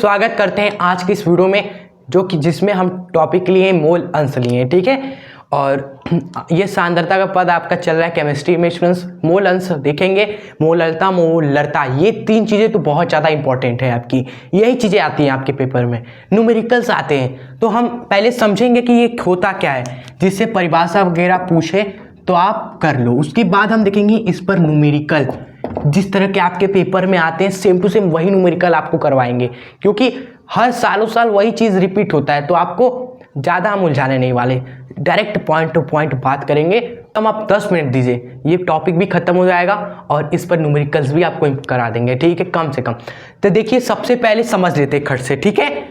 स्वागत करते हैं आज की इस वीडियो में, जो कि जिसमें हम टॉपिक लिए मोल अंश लिए हैं। ठीक है, और ये सांद्रता का पद आपका चल रहा है केमिस्ट्री में। स्टूडेंट्स मोल अंश देखेंगे, मोलरता, मोलरता, ये तीन चीज़ें तो बहुत ज़्यादा इंपॉर्टेंट है आपकी। यही चीज़ें आती हैं आपके पेपर में, न्यूमेरिकल्स आते हैं। तो हम पहले समझेंगे कि ये होता क्या है, जिससे परिभाषा वगैरह पूछे तो आप कर लो। उसके बाद हम देखेंगे इस पर न्यूमेरिकल, जिस तरह के आपके पेपर में आते हैं सेम टू सेम वही न्यूमेरिकल आपको करवाएंगे, क्योंकि हर सालों साल वही चीज़ रिपीट होता है। तो आपको ज़्यादा हम उलझाने नहीं वाले, डायरेक्ट पॉइंट टू पॉइंट बात करेंगे। हम आप 10 मिनट दीजिए, ये टॉपिक भी खत्म हो जाएगा और इस पर न्यूमेरिकल्स भी आपको करा देंगे। ठीक है, कम से कम। तो देखिए सबसे पहले समझ लेते हैं खट से। ठीक है,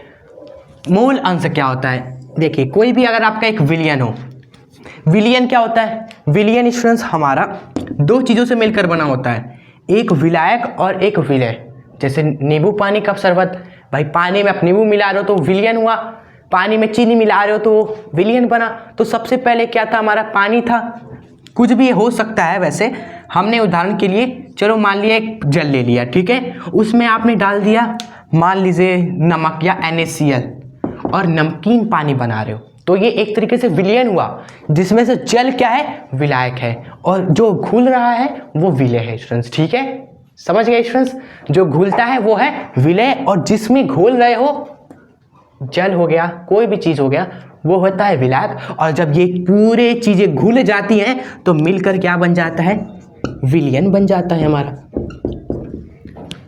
मोल अंश क्या होता है। देखिए कोई भी अगर आपका एक विलयन हो, विलयन क्या होता है। विलयन स्टूडेंट्स हमारा दो चीज़ों से मिलकर बना होता है, एक विलायक और एक विलय। जैसे नींबू पानी का शरबत, भाई पानी में आप नींबू मिला रहे हो तो विलयन हुआ, पानी में चीनी मिला रहे हो तो विलयन बना। तो सबसे पहले क्या था, हमारा पानी था। कुछ भी हो सकता है वैसे, हमने उदाहरण के लिए चलो मान लिया एक जल ले लिया, ठीक है, उसमें आपने डाल दिया मान लीजिए नमक या NaCl और नमकीन पानी बना रहे हो, तो ये एक तरीके से विलयन हुआ, जिसमें से जल क्या है, विलायक है, और जो घुल रहा है वो विलय है स्टूडेंट्स। ठीक है, समझ गए स्टूडेंट्स, जो घुलता है वो है विलय, और जिसमें घोल रहे हो जल हो गया, कोई भी चीज़ हो गया, वो होता है विलायक। और जब ये पूरे चीज़ें घुल जाती हैं तो मिलकर क्या बन जाता है, विलयन बन जाता है हमारा।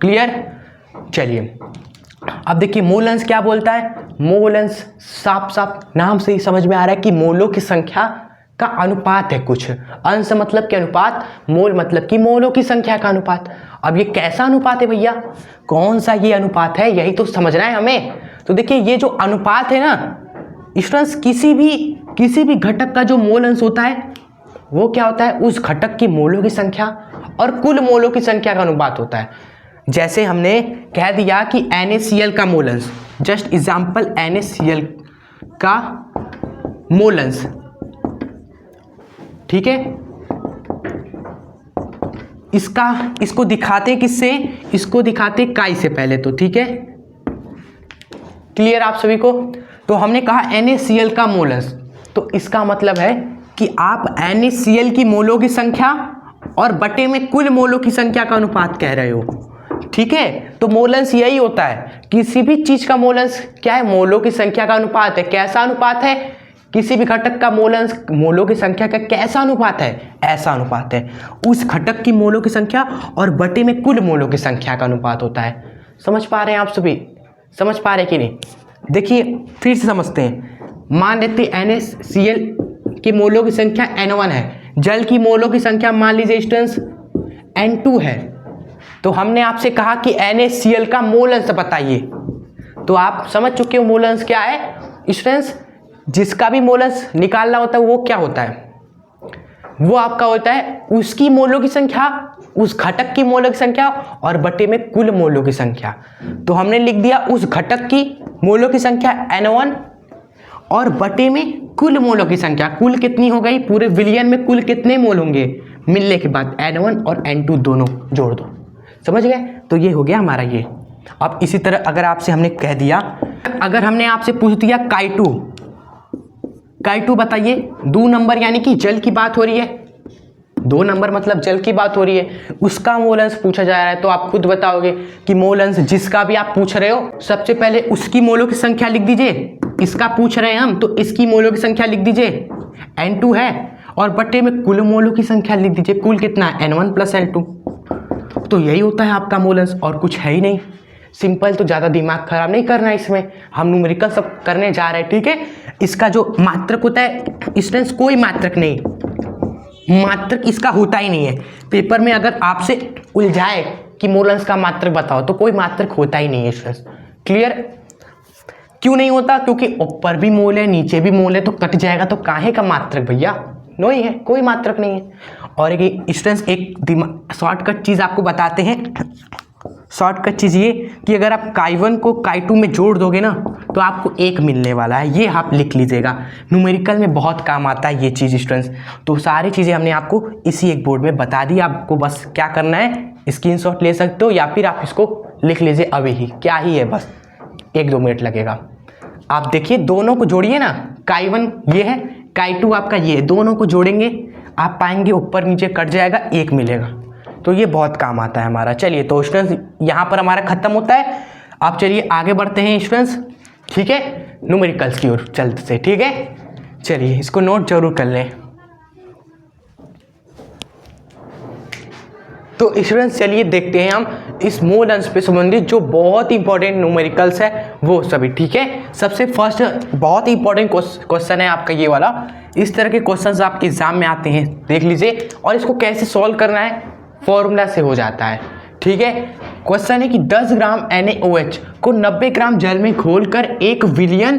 क्लियर। चलिए अब देखिए मोल अंश क्या बोलता है। मोल अंश साफ साफ नाम से ही समझ में आ रहा है कि मोलों की संख्या का अनुपात है कुछ। अंश मतलब कि अनुपात, मोल मतलब कि मोलों की संख्या का अनुपात। अब ये कैसा अनुपात है भैया, कौन सा ये अनुपात है, यही तो समझना है हमें। तो देखिए ये जो अनुपात है ना स्टूडेंट्स, किसी भी घटक का जो मोल अंश होता है वो क्या होता है, उस घटक की मोलों की संख्या और कुल मोलों की संख्या का अनुपात होता है। जैसे हमने कह दिया कि NaCl का मोल अंश, जस्ट एग्जाम्पल NaCl का मोल अंश, ठीक है, इसको दिखाते किससे, इसको दिखाते काई से पहले तो। ठीक है, क्लियर आप सभी को। तो हमने कहा NaCl का मोल अंश, तो इसका मतलब है कि आप NaCl की मोलों की संख्या और बटे में कुल मोलों की संख्या का अनुपात कह रहे हो। ठीक है, तो मोल अंश यही होता है, किसी भी चीज का मोल अंश क्या है, मोलों की संख्या का अनुपात है। कैसा अनुपात है, किसी भी घटक का मोल अंश मोलों की संख्या का कैसा अनुपात है, ऐसा अनुपात है। उस घटक की मोलों की संख्या और बटे में कुल मोलों की संख्या का अनुपात होता है। समझ पा रहे हैं आप सभी, समझ पा रहे कि नहीं। देखिए फिर से समझते हैं। मान लेते NaCl की मोलों की संख्या N1 है, जल की मोलों की संख्या मान लीजिए स्टूडेंट्स N2 है। तो हमने आपसे कहा कि NaCl का मोल अंश बताइए, तो आप समझ चुके हो मोल अंश क्या है स्टूडेंट्स। जिसका भी मोल अंश निकालना होता है वो क्या होता है, वो आपका होता है उसकी मोलों की संख्या, उस घटक की मोलों की संख्या और बटे में कुल मोलों की संख्या। तो हमने लिख दिया उस घटक की मोलों की संख्या N1 और बटे में कुल मोलों की संख्या। कुल कितनी हो गई, पूरे विलयन में कुल कितने मोल होंगे मिलने के बाद, N1 और N2 दोनों जोड़ दो। समझ गए, तो ये हो गया हमारा ये। अब इसी तरह अगर आपसे हमने कह दिया, अगर हमने आपसे पूछ दिया Ki2 बताइए, 2 नंबर यानी कि जल की बात हो रही है, 2 नंबर मतलब जल की बात हो रही है, उसका मोल अंश पूछा जा रहा है। तो आप खुद बताओगे कि मोल अंश जिसका भी आप पूछ रहे हो, सबसे पहले उसकी मोलों की संख्या लिख दीजिए। इसका पूछ रहे हैं हम तो इसकी मोलों की संख्या लिख दीजिए, N2 है, और बटे में कुल मोलों की संख्या लिख दीजिए। कुल कितना है, N1 + N2। तो यही होता है आपका मोल अंश, और कुछ है ही नहीं। सिंपल, तो ज़्यादा दिमाग खराब नहीं करना है इसमें, हम न्यूमेरिकल सब करने जा रहे हैं। ठीक है, इसका जो मात्रक होता है स्टूडेंट्स, कोई मात्रक नहीं, मात्रक इसका होता ही नहीं है। पेपर में अगर आपसे उलझाए कि मोल अंश का मात्रक बताओ, तो कोई मात्रक होता ही नहीं है स्टूडेंट्स। क्लियर। क्यों नहीं होता, क्योंकि ऊपर भी मोल है नीचे भी मोल है, तो कट जाएगा, तो काहे का मात्रक भैया, नहीं है, कोई मात्रक नहीं है। और एक स्टूडेंट्स एक शॉर्टकट चीज़ आपको बताते हैं। शॉर्टकट चीज़ ये कि अगर आप Ki1 को Ki2 में जोड़ दोगे ना, तो आपको 1 मिलने वाला है। ये आप लिख लीजिएगा, न्यूमेरिकल में बहुत काम आता है ये चीज़ स्टूडेंट्स। तो सारी चीज़ें हमने आपको इसी एक बोर्ड में बता दी, आपको बस क्या करना है, स्क्रीनशॉट ले सकते हो या फिर आप इसको लिख लीजिए अभी ही, क्या ही है बस। 1-2 मिनट लगेगा। आप देखिए दोनों को जोड़िए ना, काई1 ये है, काई2 आपका ये है, दोनों को जोड़ेंगे आप पाएंगे ऊपर नीचे कट जाएगा, 1 मिलेगा। तो ये बहुत काम आता है हमारा। चलिए तो स्टूडेंट्स यहाँ पर हमारा खत्म होता है। आप चलिए आगे बढ़ते हैं स्टूडेंट्स, ठीक है, न्यूमेरिकल्स की ओर चलते से, ठीक है। चलिए इसको नोट जरूर कर लें। तो स्टूडेंट्स चलिए देखते हैं हम इस मोल अंश पे संबंधित जो बहुत इंपॉर्टेंट न्यूमेरिकल्स है वो सभी, ठीक है। सबसे फर्स्ट बहुत ही इंपॉर्टेंट क्वेश्चन है आपका ये वाला। इस तरह के क्वेश्चंस आपके एग्जाम में आते हैं, देख लीजिए, और इसको कैसे सॉल्व करना है फॉर्मूला से हो जाता है, ठीक है। क्वेश्चन है कि 10 ग्राम NaOH को 90 ग्राम जल में घोलकर 1 विलयन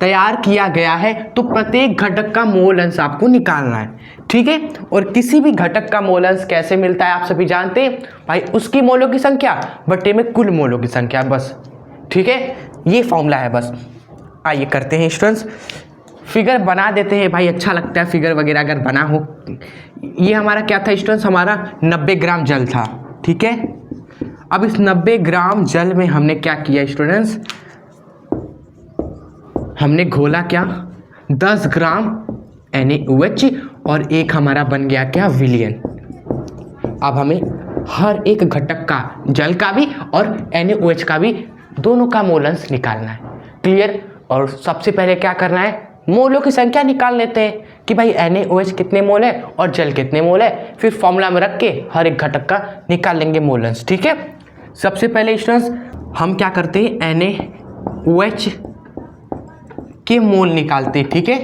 तैयार किया गया है, तो प्रत्येक घटक का मोल अंश आपको निकालना है, ठीक है। और किसी भी घटक का मोल अंश कैसे मिलता है आप सभी जानते हैं भाई, उसकी मोलों की संख्या बटे में कुल मोलों की संख्या, बस, ठीक है, ये फॉर्मूला है बस। आइए करते हैं स्टूडेंट्स, फिगर बना देते हैं भाई, अच्छा लगता है फिगर वगैरह अगर बना हो। ये हमारा क्या था स्टूडेंट्स, हमारा 90 ग्राम जल था, ठीक है। अब इस 90 ग्राम जल में हमने क्या किया स्टूडेंट्स, हमने घोला क्या, 10 ग्राम NaOH और एक हमारा बन गया क्या, विलियन। अब हमें हर एक घटक का, जल का भी और NaOH का भी, दोनों का मोल अंश निकालना है, क्लियर। और सबसे पहले क्या करना है, मोलों की संख्या निकाल लेते हैं कि भाई NaOH कितने मोल है और जल कितने मोल है, फिर फॉर्मूला में रख के हर एक घटक का निकाल लेंगे मोल अंश, ठीक है। सबसे पहले स्टूडेंट्स हम क्या करते हैं, NaOH के मोल निकालते हैं, ठीक है।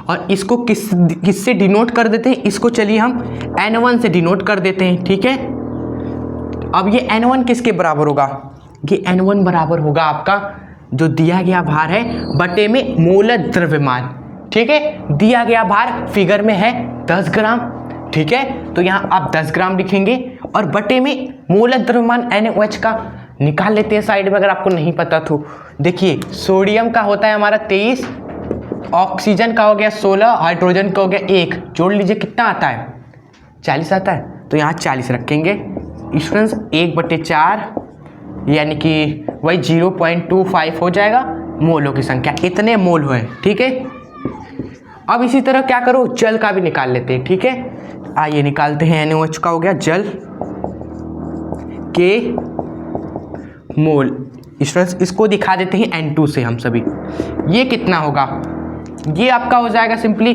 और इसको किससे डिनोट कर देते हैं, इसको चलिए हम N1 से डिनोट कर देते हैं, ठीक है। अब ये N1 किसके बराबर होगा, ये N1 बराबर होगा आपका जो दिया गया भार है बटे में मोल द्रव्यमान, ठीक है। दिया गया भार फिगर में है 10 ग्राम, ठीक है, तो यहाँ आप 10 ग्राम लिखेंगे और बटे में मोल द्रव्यमान NaOH का निकाल लेते हैं साइड में, अगर आपको नहीं पता तो। देखिए सोडियम का होता है हमारा 23, ऑक्सीजन का हो गया 16, हाइड्रोजन का हो गया 1, जोड़ लीजिए कितना आता है, 40 आता है, तो यहाँ 40 रखेंगे स्टूडेंट्स। 1/4 यानी कि वही 0.25 हो जाएगा मोलों की संख्या, इतने मोल हुए, ठीक है। अब इसी तरह क्या करो, जल का भी निकाल लेते हैं, ठीक है। आइए निकालते हैं, NaOH का हो गया जल के मोल स्टूडेंट्स, इसको दिखा देते हैं N2 से हम सभी। ये कितना होगा, ये आपका हो जाएगा सिंपली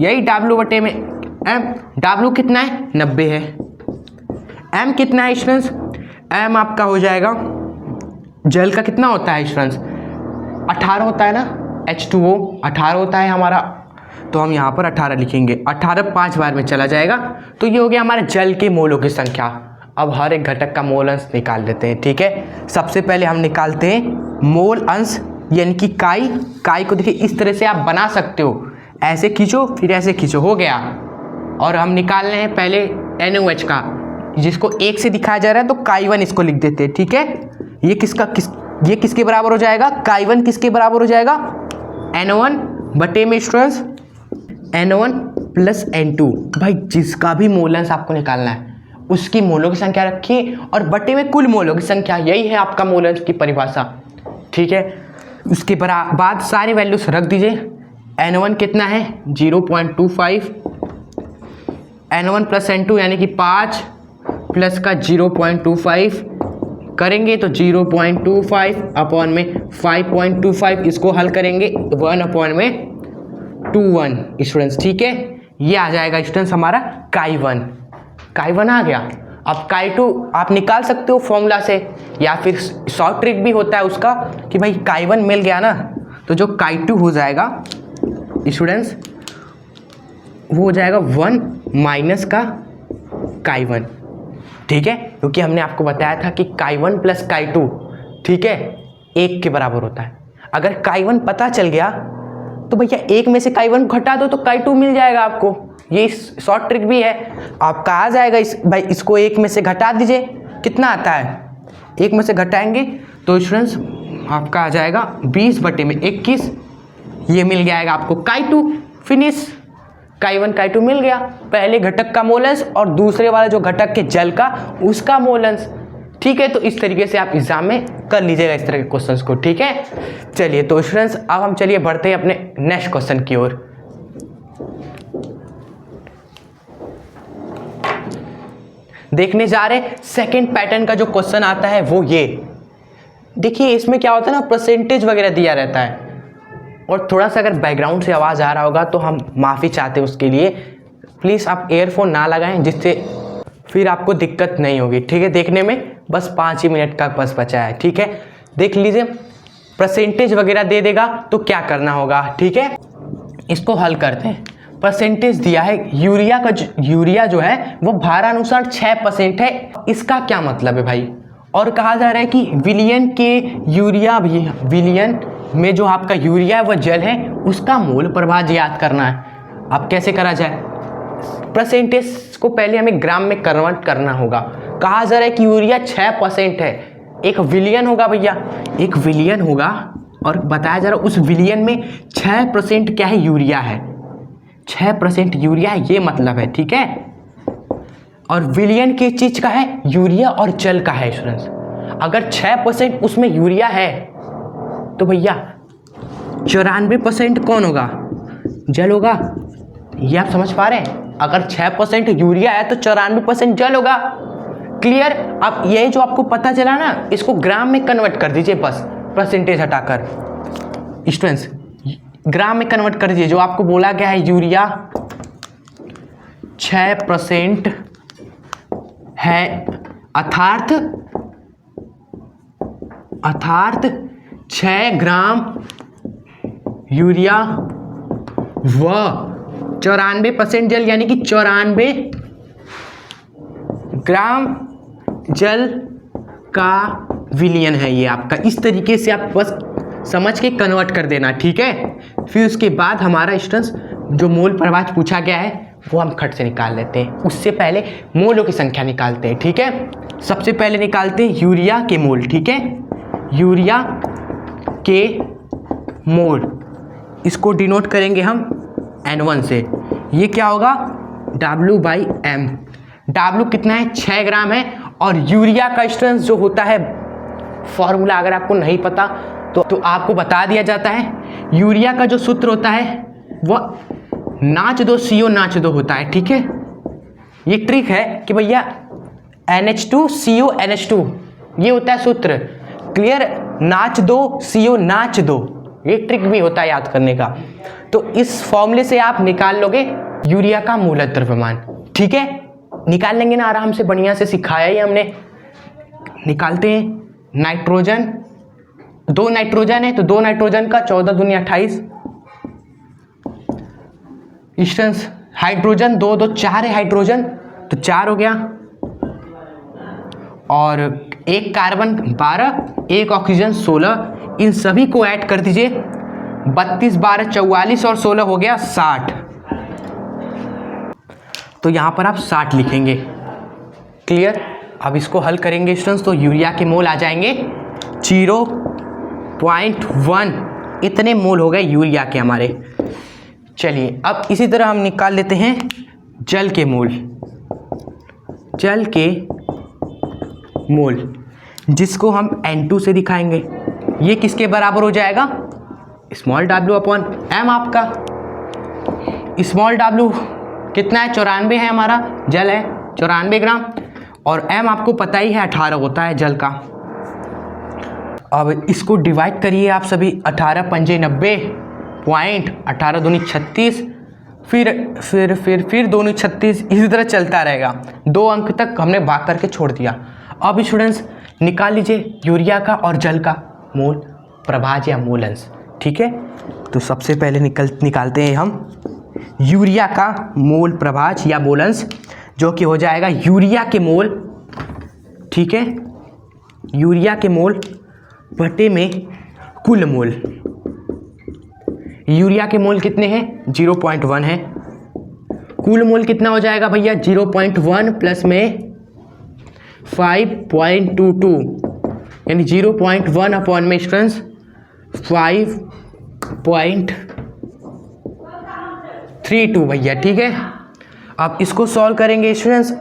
यही W बटे में M। W कितना है, 90 है। M कितना है स्टूडेंट्स, M आपका हो जाएगा, जल का कितना होता है स्टूडेंट्स, 18 होता है ना, H2O 18 होता है हमारा, तो हम यहाँ पर 18 लिखेंगे, 18 5 बार में चला जाएगा, तो ये हो गया हमारे जल के मोलों की संख्या। अब हर एक घटक का मोल अंश निकाल लेते हैं, ठीक है। सबसे पहले हम निकालते हैं मोल अंश, यानी कि काई को देखिए इस तरह से आप बना सकते हो, ऐसे खींचो फिर ऐसे खींचो, हो गया। और हम निकाल रहे हैं पहले NaOH का, जिसको 1 से दिखाया जा रहा है, तो काई1 इसको लिख देते हैं, ठीक है। ये ये किसके बराबर हो जाएगा, काई1 किसके बराबर हो जाएगा, N1 बटे में स्टूडेंट्स N1 प्लस N2। भाई जिसका भी मोल अंश आपको निकालना है उसकी मोलों की संख्या रखिए और बटे में कुल मोलों की संख्या, यही है आपका मोल अंश की परिभाषा, ठीक है। उसके बाद सारी वैल्यूज रख दीजिए। N1 कितना है 0.25, N1 प्लस N2 यानी कि 5 प्लस का 0.25 करेंगे तो 0.25 अपॉन में 5.25, इसको हल करेंगे 1 अपॉन में 21 स्टूडेंट्स, ठीक है। ये आ जाएगा स्टूडेंट्स हमारा काई1 आ गया। अब काई2 आप निकाल सकते हो फॉर्मूला से, या फिर शॉर्ट ट्रिक भी होता है उसका कि भाई काई1 मिल गया ना, तो जो काई2 हो जाएगा स्टूडेंट्स वो हो जाएगा 1 माइनस का काई1, ठीक है। क्योंकि हमने आपको बताया था कि काई1 प्लस काई2, ठीक है, 1 के बराबर होता है। अगर काई1 पता चल गया तो भैया 1 में से काई1 घटा दो तो काई2 मिल जाएगा आपको, ये शॉर्ट ट्रिक भी है आपका आ जाएगा। भाई इसको 1 में से घटा दीजिए, कितना आता है, 1 में से घटाएंगे तो स्टूडेंट्स आपका आ जाएगा 20 बटे में 21, ये मिल जाएगा आपको काई2, फिनिश। काई1 काई2 मिल गया, पहले घटक का मोल अंश और दूसरे वाला जो घटक के जल का उसका मोल अंश, ठीक है, तो इस तरीके से आप एग्जाम में कर लीजिएगा इस तरह के क्वेश्चंस को, ठीक है। चलिए तो स्टूडेंट्स अब हम चलिए बढ़ते हैं अपने नेक्स्ट क्वेश्चन की ओर। देखने जा रहे सेकंड पैटर्न का जो क्वेश्चन आता है वो ये देखिए। इसमें क्या होता है ना, परसेंटेज वगैरह दिया रहता है, और थोड़ा सा अगर बैकग्राउंड से आवाज़ आ रहा होगा तो हम माफ़ी चाहते हैं उसके लिए। प्लीज़ आप ईयरफोन ना लगाएं, जिससे फिर आपको दिक्कत नहीं होगी, ठीक है। देखने में बस 5 ही मिनट का बस बचा है, ठीक है। देख लीजिए, परसेंटेज वगैरह दे देगा तो क्या करना होगा, ठीक है। इसको हल करते हैं। परसेंटेज दिया है यूरिया जो है वो भारानुसार 6% है। इसका क्या मतलब है भाई? और कहा जा रहा है कि विलियन के यूरिया भी, विलियन में जो आपका यूरिया है वह जल है, उसका मोल प्रभाज याद करना है। अब कैसे करा जाए? परसेंटेज को पहले हमें ग्राम में कन्वर्ट करना होगा। कहा जा रहा है कि यूरिया 6% है, एक विलियन होगा भैया, एक विलियन होगा, और बताया जा रहा है उस विलियन में 6% क्या है, यूरिया है। 6% यूरिया है, ये मतलब है, ठीक है। और विलियन किस चीज का है? यूरिया और जल का है स्टूडेंट्स। अगर 6% उसमें यूरिया है तो भैया 94% कौन होगा? जल होगा। ये आप समझ पा रहे हैं? अगर 6% यूरिया है तो 94% जल होगा। क्लियर? अब ये जो आपको पता चला ना, इसको ग्राम में कन्वर्ट कर दीजिए बस, परसेंटेज हटाकर। स्टूडेंट्स ग्राम में कन्वर्ट कर दीजिए। जो आपको बोला गया है यूरिया 6% है, अर्थात 6 ग्राम यूरिया व 94% जल, यानी कि 94 ग्राम जल का विलियन है ये आपका। इस तरीके से आप बस समझ के कन्वर्ट कर देना, ठीक है। फिर उसके बाद हमारा स्टूडेंट्स जो मोल प्रभाज पूछा गया है वो हम खट से निकाल लेते हैं। उससे पहले मोलों की संख्या निकालते हैं, ठीक है। सबसे पहले निकालते हैं यूरिया के मोल, ठीक है। यूरिया के मोल, इसको डिनोट करेंगे हम N1 से। ये क्या होगा? W/M। W कितना है? 6 ग्राम है। और यूरिया का स्ट्रेंथ जो होता है, फॉर्मूला अगर आपको नहीं पता तो आपको बता दिया जाता है। यूरिया का जो सूत्र होता है वह NH2 CO NH2 होता है, ठीक है। ये ट्रिक है कि भैया NH2 CO NH2 ये होता है सूत्र। क्लियर? NH2 CO NH2 ये ट्रिक भी होता है याद करने का। तो इस फॉर्मूले से आप निकाल लोगे यूरिया का मूलक द्रव्यमान, ठीक है। निकाल लेंगे ना आराम से, बढ़िया से सिखाया ही हमने। निकालते हैं। नाइट्रोजन, 2 नाइट्रोजन है तो 2 नाइट्रोजन का 14 दूनी 28। इंस्टेंस हाइड्रोजन 2 2 4 है हाइड्रोजन, तो 4 हो गया। और एक कार्बन 12, एक ऑक्सीजन 16। इन सभी को ऐड कर दीजिए। 32 12 44 और 16 हो गया 60। तो यहाँ पर आप 60 लिखेंगे। क्लियर? अब इसको हल करेंगे स्टूडेंट्स तो यूरिया के मोल आ जाएंगे 0.1। इतने मोल हो गए यूरिया के हमारे। चलिए अब इसी तरह हम निकाल लेते हैं जल के मोल। जल के मोल जिसको हम N2 से दिखाएंगे। ये किसके बराबर हो जाएगा? स्मॉल W/M आपका। स्मॉल W कितना है? 94 है हमारा, जल है 94 ग्राम। और M आपको पता ही है 18 होता है जल का। अब इसको डिवाइड करिए आप सभी। 18 पंजे 90, पॉइंट 18 दूनी 36, फिर दोनों 36, इसी तरह चलता रहेगा। 2 अंक तक हमने भाग करके छोड़ दिया। अब स्टूडेंट्स निकाल लीजिए यूरिया का और जल का मोल प्रभाज या मोल अंश, ठीक है। तो सबसे पहले निकालते हैं हम यूरिया का मोल प्रभाज या मोल अंश, जो कि हो जाएगा यूरिया के मोल, ठीक है। यूरिया के मोल बटे में कुल मोल। यूरिया के मोल कितने हैं? 0.1 है। कुल मोल कितना हो जाएगा भैया? 0.1 प्लस में 5.22, यानी 0.1 अपॉन में स्टूडेंट्स 5.32 भैया, ठीक है। अब इसको सॉल्व करेंगे स्टूडेंट्स,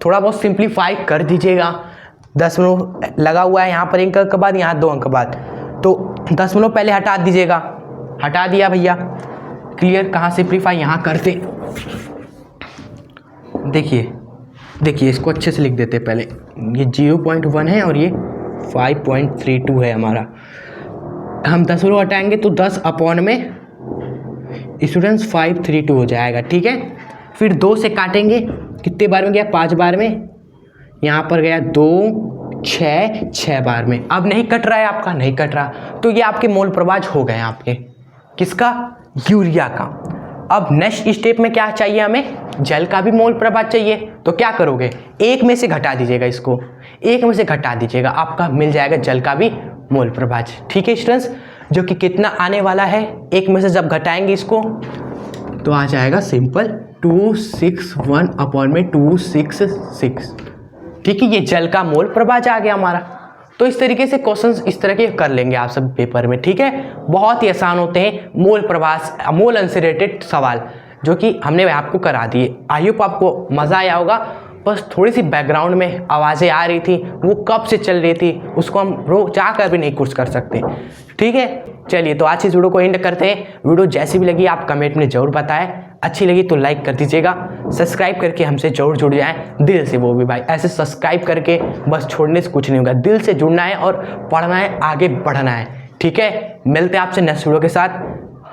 थोड़ा बहुत सिंप्लीफाई कर दीजिएगा। दशमलव लगा हुआ है यहाँ पर 1 अंक के बाद, यहाँ 2 अंक के बाद, तो दशमलव पहले हटा दीजिएगा। हटा दिया भैया, क्लियर। कहाँ सिंप्लीफाई यहाँ करते, देखिए इसको अच्छे से लिख देते पहले। ये 0.1 है और ये 5.32 है हमारा। हम दशमलव हटाएंगे तो 10 अपॉन में स्टूडेंट्स 532 हो जाएगा, ठीक है। फिर 2 से काटेंगे, कितने बार में गया, 5 बार में, यहाँ पर गया 2 6 बार में। अब नहीं कट रहा है आपका, नहीं कट रहा, तो ये आपके मोल प्रवाह हो गए आपके, किसका, यूरिया का। अब नेक्स्ट स्टेप में क्या चाहिए हमें, जल का भी मोल प्रवाह चाहिए। तो क्या करोगे, 1 में से घटा दीजिएगा, इसको 1 में से घटा दीजिएगा, आपका मिल जाएगा जल का भी मोल प्रवाह, ठीक है स्टूडेंट्स। जो कि कितना आने वाला है, 1 में से जब घटाएंगे इसको तो आ जाएगा सिंपल 261 अपॉन में 266, ठीक है। ये जल का मोल प्रवाह आ गया हमारा। तो इस तरीके से क्वेश्चंस इस तरह के कर लेंगे आप सब पेपर में, ठीक है। बहुत ही आसान होते हैं मोल प्रवाह, मोल अंश से रिलेटेड सवाल, जो कि हमने आपको करा दिए। आई होप आपको मज़ा आया होगा। बस थोड़ी सी बैकग्राउंड में आवाज़ें आ रही थी, वो कब से चल रही थी उसको हम रोक चाह कर भी नहीं कुछ कर सकते, ठीक है। चलिए तो आज इस वीडियो को एंड करते हैं। वीडियो जैसी भी लगी आप कमेंट में ज़रूर बताएं, अच्छी लगी तो लाइक कर दीजिएगा, सब्सक्राइब करके हमसे जरूर जुड़ जाएं दिल से, वो भी भाई ऐसे सब्सक्राइब करके बस छोड़ने से कुछ नहीं होगा, दिल से जुड़ना है और पढ़ना है, आगे बढ़ना है, ठीक है। मिलते हैं आपसे नेक्स्ट वीडियो के साथ।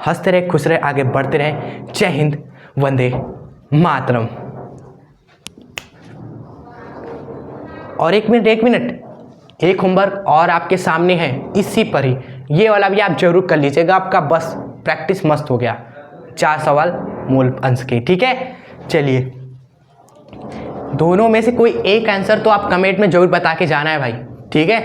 हंसते रहे, खुश रहे, आगे बढ़ते रहे। जय हिंद, वंदे मातरम। और एक मिनट, एक होमवर्क और आपके सामने है इसी पर ही, ये वाला भी आप जरूर कर लीजिएगा, आपका बस प्रैक्टिस मस्त हो गया। 4 सवाल मूल अंश के, ठीक है। चलिए दोनों में से कोई एक आंसर तो आप कमेंट में जरूर बता के जाना है भाई, ठीक है।